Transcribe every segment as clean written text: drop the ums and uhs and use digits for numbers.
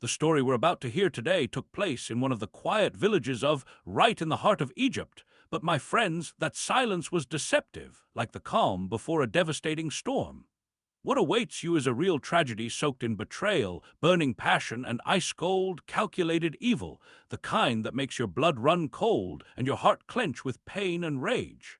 The story we're about to hear today took place in one of the quiet villages of right in the heart of Egypt. But my friends, that silence was deceptive, like the calm before a devastating storm. What awaits you is a real tragedy soaked in betrayal, burning passion, and ice-cold, calculated evil, the kind that makes your blood run cold and your heart clench with pain and rage.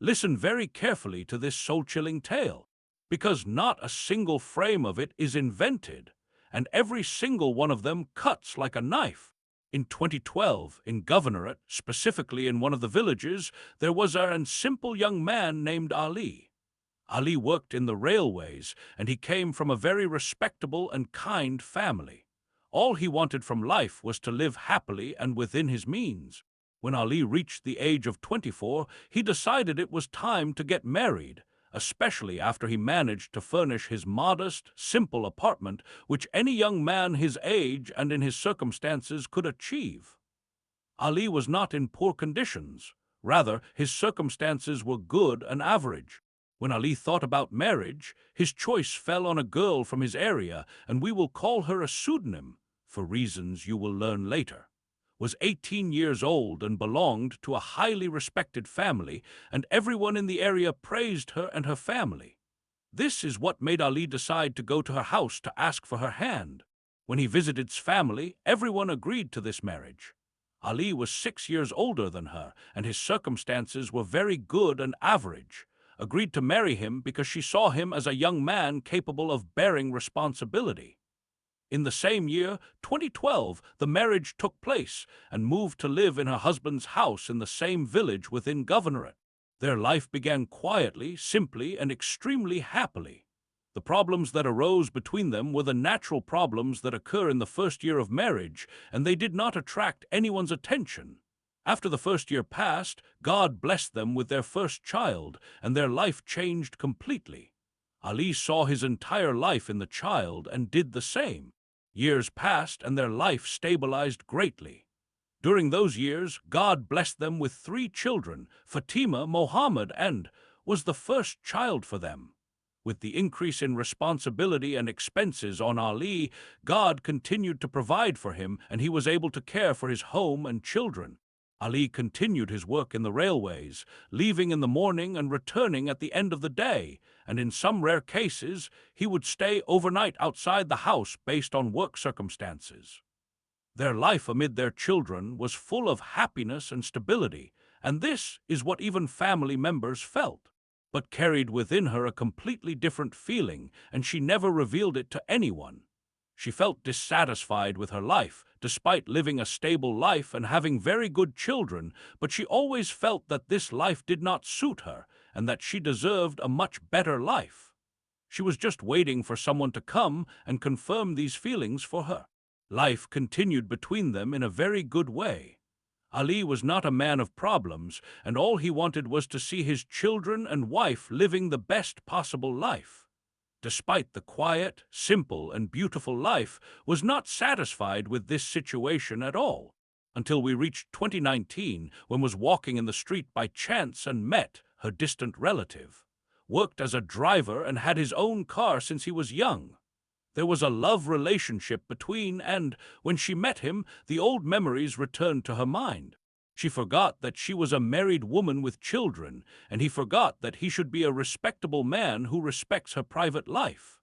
Listen very carefully to this soul-chilling tale, because not a single frame of it is invented, and every single one of them cuts like a knife. In 2012, in Governorate, specifically in one of the villages, there was a simple young man named Ali. Ali worked in the railways, and he came from a very respectable and kind family. All he wanted from life was to live happily and within his means. When Ali reached the age of 24, he decided it was time to get married, especially after he managed to furnish his modest, simple apartment, which any young man his age and in his circumstances could achieve. Ali was not in poor conditions. Rather, his circumstances were good and average. When Ali thought about marriage, his choice fell on a girl from his area, and we will call her a pseudonym, for reasons you will learn later. Was 18 years old and belonged to a highly respected family, and everyone in the area praised her and her family. This is what made Ali decide to go to her house to ask for her hand. When he visited his family, everyone agreed to this marriage. Ali was 6 years older than her, and his circumstances were very good and average. Agreed to marry him because she saw him as a young man capable of bearing responsibility. In the same year, 2012, the marriage took place and moved to live in her husband's house in the same village within Governorate. Their life began quietly, simply, and extremely happily. The problems that arose between them were the natural problems that occur in the first year of marriage, and they did not attract anyone's attention. After the first year passed, God blessed them with their first child, and their life changed completely. Ali saw his entire life in the child and did the same. Years passed, and their life stabilized greatly. During those years, God blessed them with 3 children, Fatima, Mohammed, and was the first child for them. With the increase in responsibility and expenses on Ali, God continued to provide for him, and he was able to care for his home and children. Ali continued his work in the railways, leaving in the morning and returning at the end of the day, and in some rare cases, he would stay overnight outside the house based on work circumstances. Their life amid their children was full of happiness and stability, and this is what even family members felt, but carried within her a completely different feeling, and she never revealed it to anyone. She felt dissatisfied with her life, despite living a stable life and having very good children, but she always felt that this life did not suit her and that she deserved a much better life. She was just waiting for someone to come and confirm these feelings for her. Life continued between them in a very good way. Ali was not a man of problems, and all he wanted was to see his children and wife living the best possible life. Despite the quiet, simple, and beautiful life, was not satisfied with this situation at all, until we reached 2019, when was walking in the street by chance and met her distant relative. Worked as a driver and had his own car since he was young. There was a love relationship between, and when she met him, the old memories returned to her mind. She forgot that she was a married woman with children, and he forgot that he should be a respectable man who respects her private life.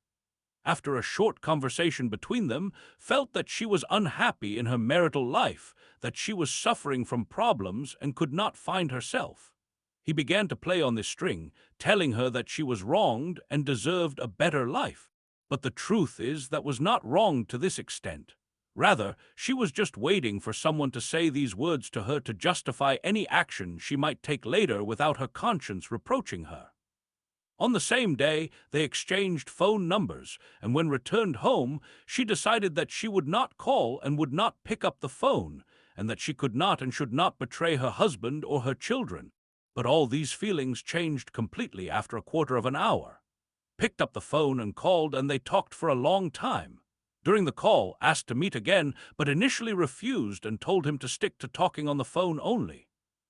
After a short conversation between them, felt that she was unhappy in her marital life, that she was suffering from problems and could not find herself. He began to play on this string, telling her that she was wronged and deserved a better life. But the truth is that was not wronged to this extent. Rather, she was just waiting for someone to say these words to her to justify any action she might take later without her conscience reproaching her. On the same day, they exchanged phone numbers, and when returned home, she decided that she would not call and would not pick up the phone, and that she could not and should not betray her husband or her children. But all these feelings changed completely after a quarter of an hour. Picked up the phone and called, and they talked for a long time. During the call, asked to meet again, but initially refused and told him to stick to talking on the phone only.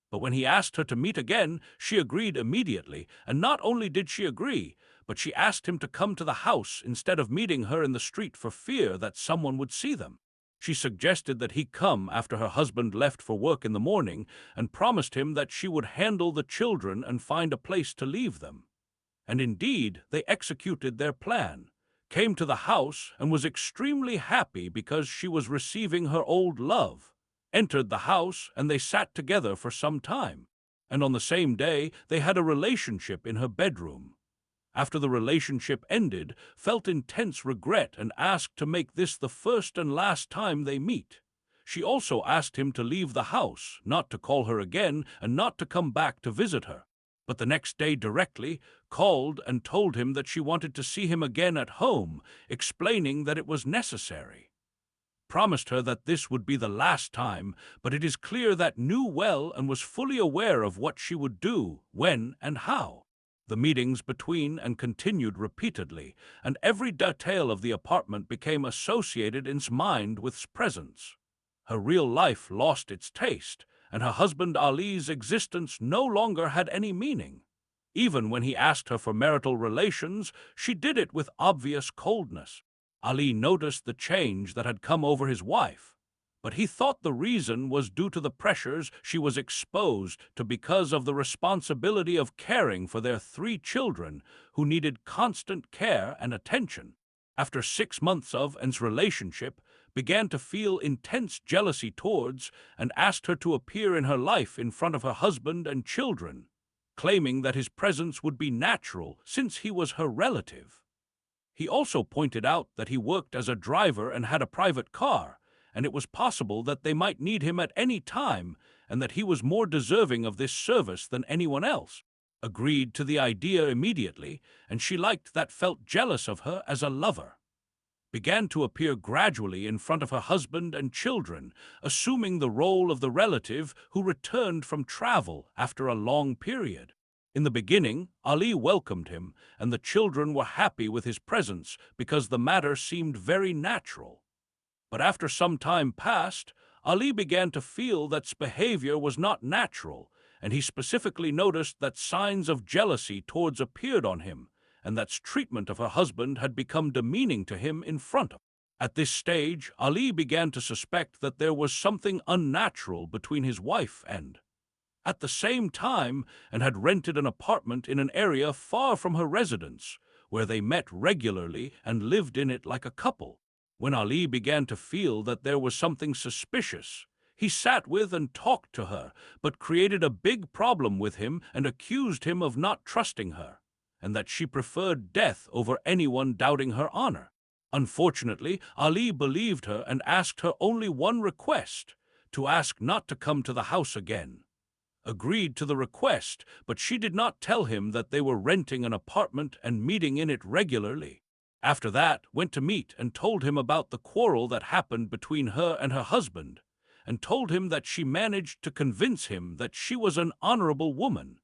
But when he asked her to meet again, she agreed immediately, and not only did she agree, but she asked him to come to the house instead of meeting her in the street for fear that someone would see them. She suggested that he come after her husband left for work in the morning and promised him that she would handle the children and find a place to leave them. And indeed, they executed their plan, came to the house and was extremely happy because she was receiving her old love, entered the house and they sat together for some time. And on the same day, they had a relationship in her bedroom. After the relationship ended, felt intense regret and asked to make this the first and last time they meet. She also asked him to leave the house, not to call her again, and not to come back to visit her. But the next day directly called and told him that she wanted to see him again at home, explaining that it was necessary. Promised her that this would be the last time, but it is clear that knew well and was fully aware of what she would do, when and how. The meetings between and continued repeatedly, and every detail of the apartment became associated in his mind with his presence. Her real life lost its taste, and her husband Ali's existence no longer had any meaning. Even when he asked her for marital relations, she did it with obvious coldness. Ali noticed the change that had come over his wife, but he thought the reason was due to the pressures she was exposed to because of the responsibility of caring for their 3 children who needed constant care and attention. After 6 months of An's relationship, began to feel intense jealousy towards and asked her to appear in her life in front of her husband and children, claiming that his presence would be natural since he was her relative. He also pointed out that he worked as a driver and had a private car, and it was possible that they might need him at any time, and that he was more deserving of this service than anyone else. Agreed to the idea immediately, and she liked that felt jealous of her as a lover. Began to appear gradually in front of her husband and children, assuming the role of the relative who returned from travel after a long period. In the beginning, Ali welcomed him, and the children were happy with his presence because the matter seemed very natural. But after some time passed, Ali began to feel that his behavior was not natural, and he specifically noticed that signs of jealousy towards appeared on him, and that treatment of her husband had become demeaning to him in front of him. At this stage, Ali began to suspect that there was something unnatural between his wife and, at the same time, and had rented an apartment in an area far from her residence, where they met regularly and lived in it like a couple. When Ali began to feel that there was something suspicious, he sat with and talked to her, but created a big problem with him and accused him of not trusting her, and that she preferred death over anyone doubting her honor. Unfortunately, Ali believed her and asked her only one request, to ask not to come to the house again. Agreed to the request, but she did not tell him that they were renting an apartment and meeting in it regularly. After that, went to meet and told him about the quarrel that happened between her and her husband, and told him that she managed to convince him that she was an honorable woman,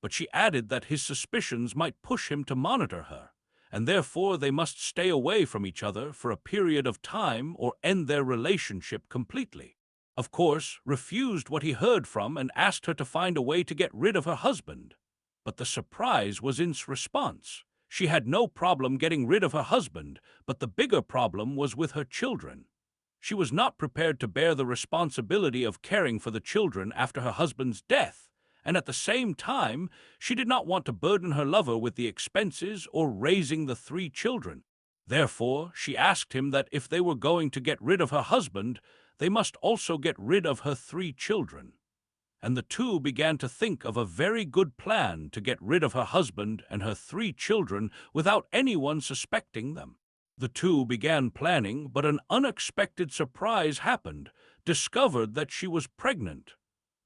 but she added that his suspicions might push him to monitor her, and therefore they must stay away from each other for a period of time or end their relationship completely. Of course, refused what he heard from and asked her to find a way to get rid of her husband. But the surprise was in response. She had no problem getting rid of her husband, but the bigger problem was with her children. She was not prepared to bear the responsibility of caring for the children after her husband's death, and at the same time, she did not want to burden her lover with the expenses or raising the 3 children. Therefore, she asked him that if they were going to get rid of her husband, they must also get rid of her 3 children. And the two began to think of a very good plan to get rid of her husband and her 3 children without anyone suspecting them. The two began planning, but an unexpected surprise happened, discovered that she was pregnant.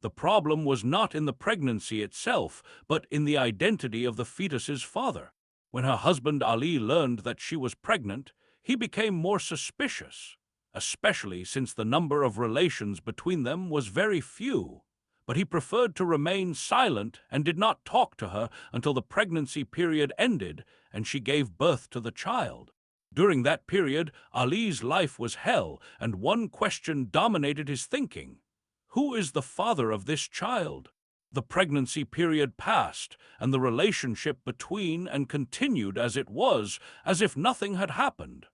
The problem was not in the pregnancy itself, but in the identity of the fetus's father. When her husband Ali learned that she was pregnant, he became more suspicious, especially since the number of relations between them was very few. But he preferred to remain silent and did not talk to her until the pregnancy period ended and she gave birth to the child. During that period, Ali's life was hell, and one question dominated his thinking. Who is the father of this child? The pregnancy period passed, and the relationship between and continued as it was, as if nothing had happened.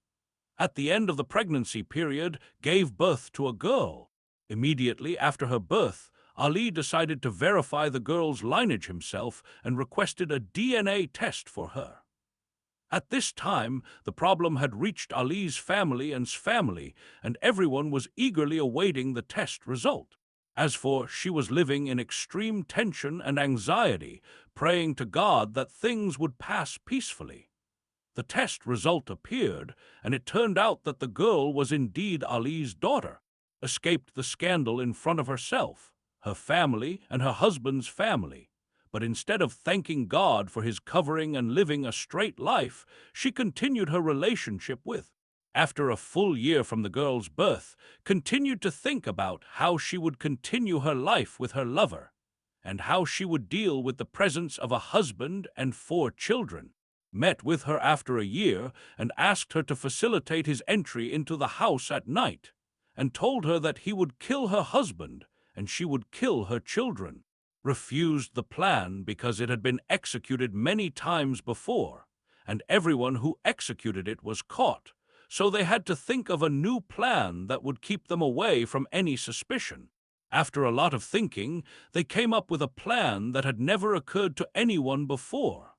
At the end of the pregnancy period, gave birth to a girl. Immediately after her birth, Ali decided to verify the girl's lineage himself and requested a DNA test for her. At this time, the problem had reached Ali's family and everyone was eagerly awaiting the test result. As for she was living in extreme tension and anxiety, praying to God that things would pass peacefully. The test result appeared, and it turned out that the girl was indeed Ali's daughter, escaped the scandal in front of herself, her family, and her husband's family. But instead of thanking God for his covering and living a straight life, she continued her relationship with, after a full year from the girl's birth, continued to think about how she would continue her life with her lover, and how she would deal with the presence of a husband and 4 children. Met with her after a year and asked her to facilitate his entry into the house at night, and told her that he would kill her husband and she would kill her children. Refused the plan because it had been executed many times before, and everyone who executed it was caught, so they had to think of a new plan that would keep them away from any suspicion. After a lot of thinking, they came up with a plan that had never occurred to anyone before.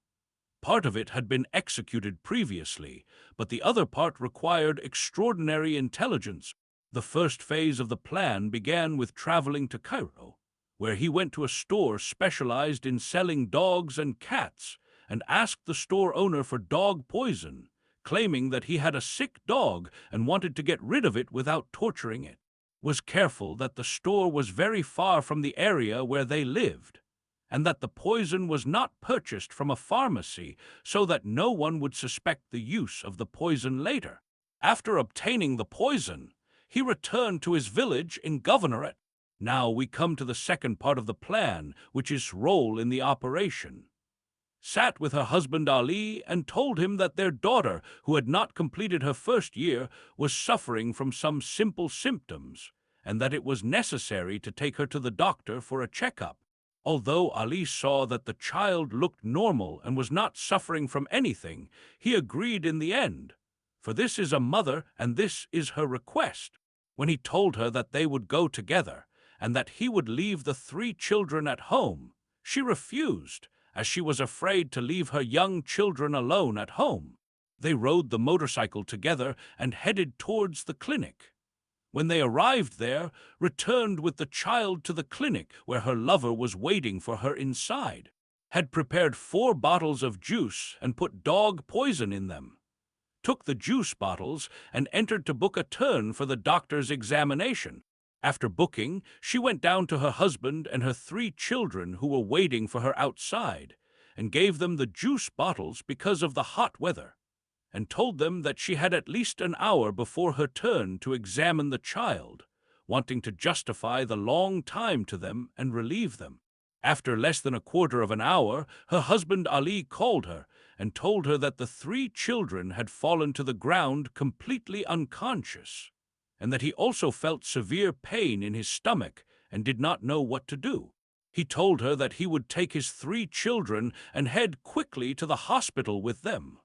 Part of it had been executed previously, but the other part required extraordinary intelligence. The first phase of the plan began with traveling to Cairo, where he went to a store specialized in selling dogs and cats, and asked the store owner for dog poison, claiming that he had a sick dog and wanted to get rid of it without torturing it. Was careful that the store was very far from the area where they lived, and that the poison was not purchased from a pharmacy so that no one would suspect the use of the poison later. After obtaining the poison, he returned to his village in Governorate. Now we come to the second part of the plan, which is role in the operation. Sat with her husband Ali and told him that their daughter, who had not completed her first year, was suffering from some simple symptoms, and that it was necessary to take her to the doctor for a checkup. Although Ali saw that the child looked normal and was not suffering from anything, he agreed in the end, for this is a mother and this is her request. When he told her that they would go together and that he would leave the 3 children at home, she refused, as she was afraid to leave her young children alone at home. They rode the motorcycle together and headed towards the clinic. When they arrived there, returned with the child to the clinic where her lover was waiting for her inside, had prepared 4 bottles of juice and put dog poison in them, took the juice bottles and entered to book a turn for the doctor's examination. After booking, she went down to her husband and her 3 children who were waiting for her outside, and gave them the juice bottles because of the hot weather, and told them that she had at least an hour before her turn to examine the child, wanting to justify the long time to them and relieve them. After less than a quarter of an hour, her husband Ali called her and told her that the 3 children had fallen to the ground completely unconscious, and that he also felt severe pain in his stomach and did not know what to do. He told her that he would take his 3 children and head quickly to the hospital with them.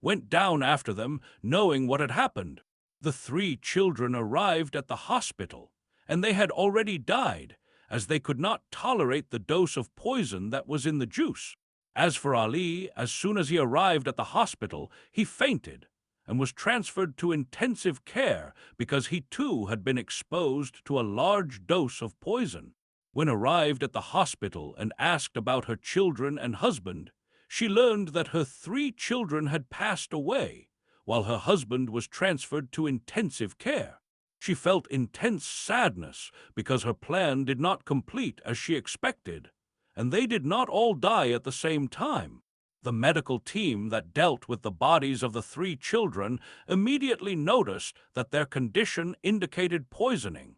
Went down after them, knowing what had happened. The 3 children arrived at the hospital, and they had already died, as they could not tolerate the dose of poison that was in the juice. As for Ali, as soon as he arrived at the hospital, he fainted and was transferred to intensive care because he too had been exposed to a large dose of poison. When arrived at the hospital and asked about her children and husband, she learned that her 3 children had passed away, while her husband was transferred to intensive care. She felt intense sadness because her plan did not complete as she expected, and they did not all die at the same time. The medical team that dealt with the bodies of the 3 children immediately noticed that their condition indicated poisoning,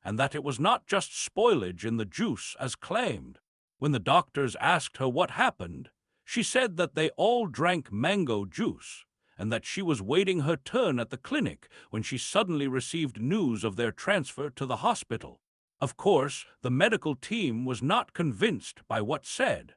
and that it was not just spoilage in the juice as claimed. When the doctors asked her what happened, she said that they all drank mango juice, and that she was waiting her turn at the clinic when she suddenly received news of their transfer to the hospital. Of course, the medical team was not convinced by what said,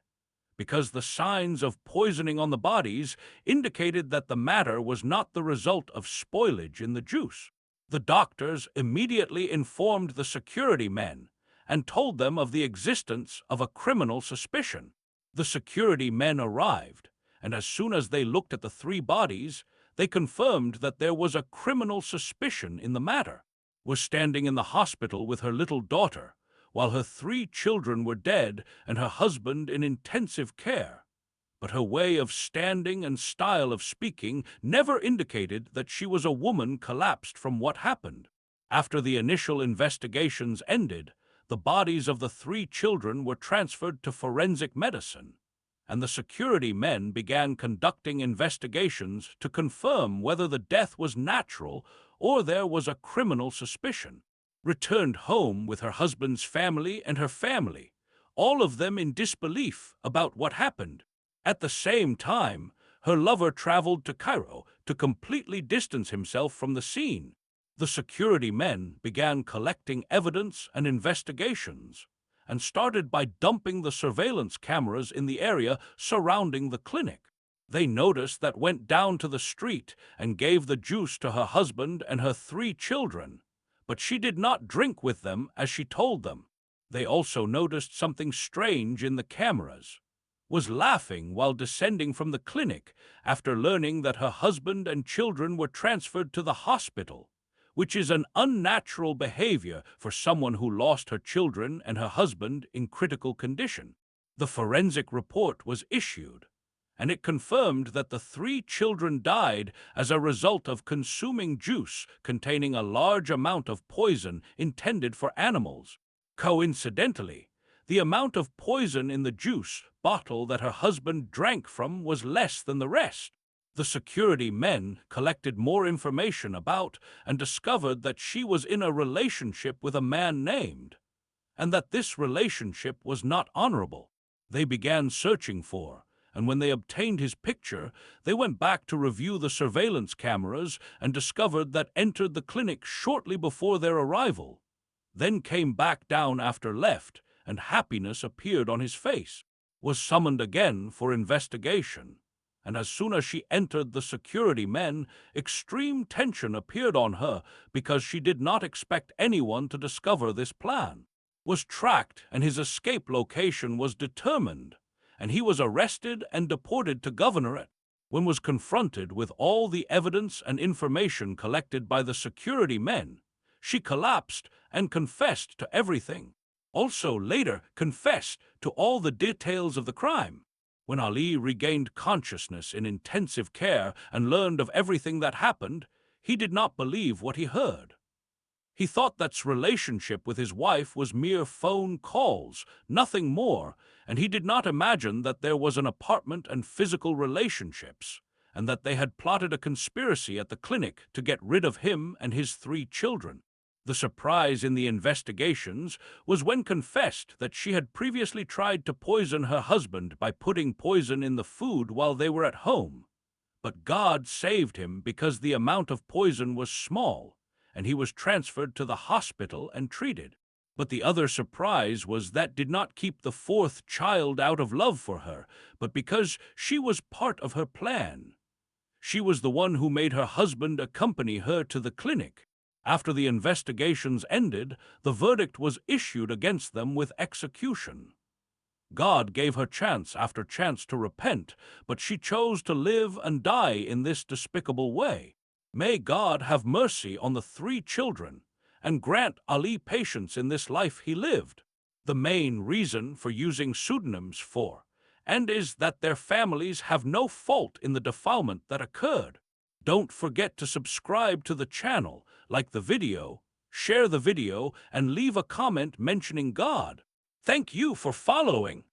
because the signs of poisoning on the bodies indicated that the matter was not the result of spoilage in the juice. The doctors immediately informed the security men and told them of the existence of a criminal suspicion. The security men arrived, and as soon as they looked at the three bodies, they confirmed that there was a criminal suspicion in the matter. Was standing in the hospital with her little daughter, while her three children were dead and her husband in intensive care. But her way of standing and style of speaking never indicated that she was a woman collapsed from what happened. After the initial investigations ended, the bodies of the three children were transferred to forensic medicine, and the security men began conducting investigations to confirm whether the death was natural or there was a criminal suspicion. Returned home with her husband's family and her family, all of them in disbelief about what happened. At the same time, her lover traveled to Cairo to completely distance himself from the scene. The security men began collecting evidence and investigations, and started by dumping the surveillance cameras in the area surrounding the clinic. They noticed that went down to the street and gave the juice to her husband and her three children, but she did not drink with them as she told them. They also noticed something strange in the cameras. Was laughing while descending from the clinic after learning that her husband and children were transferred to the hospital, which is an unnatural behavior for someone who lost her children and her husband in critical condition. The forensic report was issued, and it confirmed that the three children died as a result of consuming juice containing a large amount of poison intended for animals. Coincidentally, the amount of poison in the juice bottle that her husband drank from was less than the rest. The security men collected more information about and discovered that she was in a relationship with a man named, and that this relationship was not honorable. They began searching for, and when they obtained his picture, they went back to review the surveillance cameras and discovered that entered the clinic shortly before their arrival, then came back down after left, and happiness appeared on his face. Was summoned again for investigation, and as soon as she entered the security men, extreme tension appeared on her because she did not expect anyone to discover this plan. Was tracked and his escape location was determined, and he was arrested and deported to Governorate. When was confronted with all the evidence and information collected by the security men, she collapsed and confessed to everything. Also later confessed to all the details of the crime. When Ali regained consciousness in intensive care and learned of everything that happened, he did not believe what he heard. He thought that relationship with his wife was mere phone calls, nothing more, and he did not imagine that there was an apartment and physical relationships, and that they had plotted a conspiracy at the clinic to get rid of him and his three children. The surprise in the investigations was when confessed that she had previously tried to poison her husband by putting poison in the food while they were at home. But God saved him because the amount of poison was small, and he was transferred to the hospital and treated. But the other surprise was that did not keep the fourth child out of love for her, but because she was part of her plan. She was the one who made her husband accompany her to the clinic. After the investigations ended, the verdict was issued against them with execution. God gave her chance after chance to repent, but she chose to live and die in this despicable way. May God have mercy on the three children and grant Ali patience in this life he lived. The main reason for using pseudonyms for, and is that their families have no fault in the defilement that occurred. Don't forget to subscribe to the channel, like the video, share the video, and leave a comment mentioning God. Thank you for following.